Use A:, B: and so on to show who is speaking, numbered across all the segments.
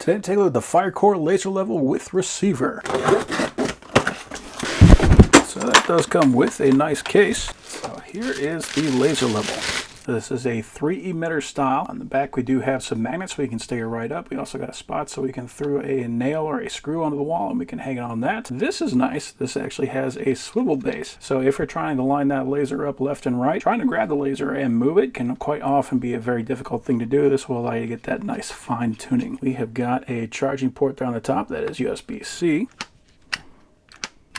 A: Today, take a look at the Firecore laser level with receiver. So that does come with a nice case. So here is the laser level. This is a 3 emitter style. On the back we do have some magnets so we can stay it right up. We also got a spot so we can throw a nail or a screw onto the wall and we can hang it on that. This is nice. This actually has a swivel base. So if you're trying to line that laser up left and right, trying to grab the laser and move it can quite often be a very difficult thing to do. This will allow you to get that nice fine tuning. We have got a charging port there on the top that is USB-C.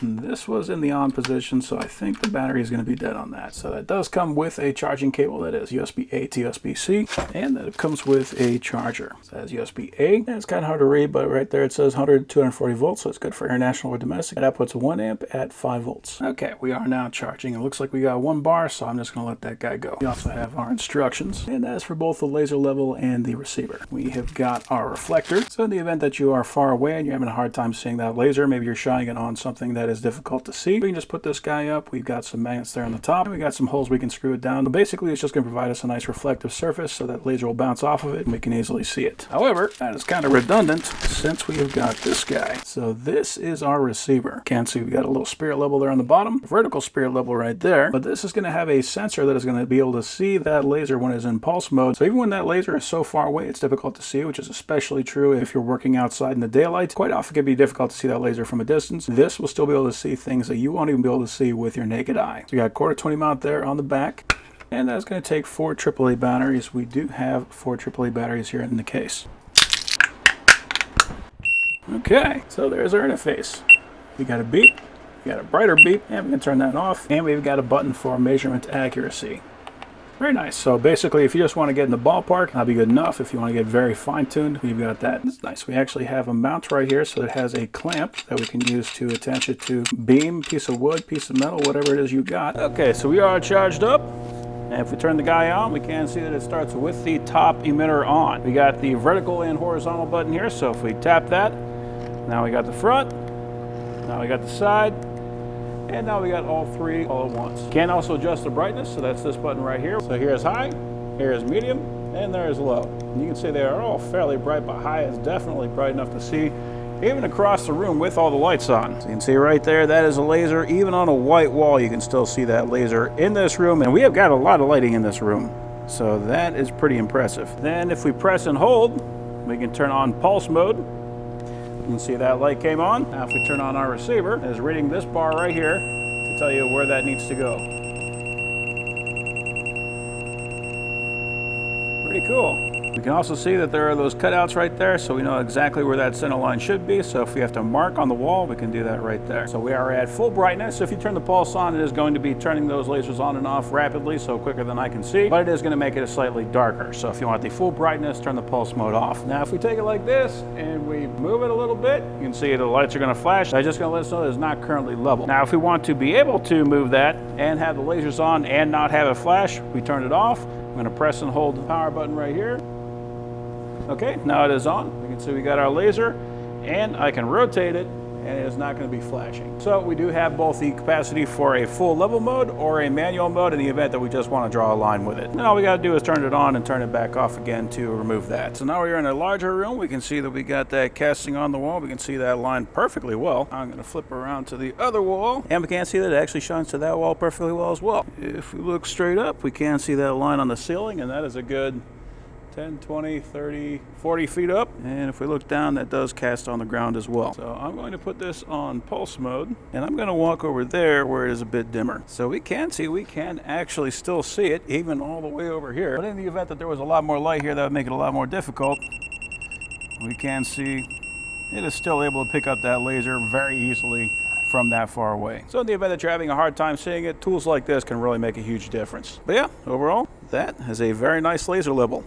A: This was in the on position, so I think the battery is going to be dead on that. So that does come with a charging cable that is USB-A to USB-C, and that it comes with a charger. So that is USB-A, and it's kind of hard to read, but right there it says 100 to 240 volts, so it's good for international or domestic. That outputs 1 amp at 5 volts. Okay, we are now charging. It looks like we got 1 bar, so I'm just going to let that guy go. We also have our instructions, and that is for both the laser level and the receiver. We have got our reflector, so in the event that you are far away and you're having a hard time seeing that laser, maybe you're shining it on something that is difficult to see, we can just put this guy up. We've got some magnets there on the top, and we got some holes we can screw it down. But basically it's just going to provide us a nice reflective surface so that laser will bounce off of it and we can easily see it. However, that is kind of redundant since we have got this guy. So this is our receiver. Can't see we got a little spirit level there on the bottom, vertical spirit level right there, but this is going to have a sensor that is going to be able to see that laser when it's in pulse mode. So even when that laser is so far away it's difficult to see, which is especially true if you're working outside in the daylight. Quite often it can be difficult to see that laser from a distance. This will still be able to see things that you won't even be able to see with your naked eye. So you got a quarter 20 mount there on the back, and that's going to take 4 AAA batteries. We do have 4 AAA batteries here in the case. Okay, so there's our interface. We got a beep, we got a brighter beep, and we can turn that off, and we've got a button for measurement accuracy. Very nice. So basically, if you just want to get in the ballpark, that'll be good enough. If you want to get very fine-tuned, we've got that. It's nice. We actually have a mount right here, so it has a clamp that we can use to attach it to beam, piece of wood, piece of metal, whatever it is you got. Okay, so we are charged up. And if we turn the guy on, we can see that it starts with the top emitter on. We got the vertical and horizontal button here, so if we tap that, now we got the front, now we got the side, and now we got all 3 all at once. Can also adjust the brightness, so that's this button right here. So here's high, here's medium, and there's low. And you can see they are all fairly bright, but high is definitely bright enough to see even across the room with all the lights on. So you can see right there, that is a laser. Even on a white wall, you can still see that laser in this room. And we have got a lot of lighting in this room. So that is pretty impressive. Then if we press and hold, we can turn on pulse mode. You can see that light came on. Now if we turn on our receiver, it is reading this bar right here to tell you where that needs to go. Pretty cool. We can also see that there are those cutouts right there, so we know exactly where that center line should be. So if we have to mark on the wall, we can do that right there. So we are at full brightness. So if you turn the pulse on, it is going to be turning those lasers on and off rapidly, so quicker than I can see, but it is going to make it slightly darker. So if you want the full brightness, turn the pulse mode off. Now if we take it like this and we move it a little bit, you can see the lights are going to flash. That's just going to let us know that it's not currently level. Now if we want to be able to move that and have the lasers on and not have it flash, we turn it off. I'm going to press and hold the power button right here. Okay, now it is on. You can see we got our laser, and I can rotate it, and it is not going to be flashing. So we do have both the capacity for a full level mode or a manual mode in the event that we just want to draw a line with it. And all we got to do is turn it on and turn it back off again to remove that. So now we're in a larger room. We can see that we got that casting on the wall. We can see that line perfectly well. I'm going to flip around to the other wall, and we can see that it actually shines to that wall perfectly well as well. If we look straight up, we can see that line on the ceiling, and that is a good 10, 20, 30, 40 feet up. And if we look down, that does cast on the ground as well. So I'm going to put this on pulse mode, and I'm going to walk over there where it is a bit dimmer. So we can actually still see it, even all the way over here. But in the event that there was a lot more light here, that would make it a lot more difficult. We can see it is still able to pick up that laser very easily from that far away. So in the event that you're having a hard time seeing it, tools like this can really make a huge difference. But yeah, overall, that is a very nice laser level.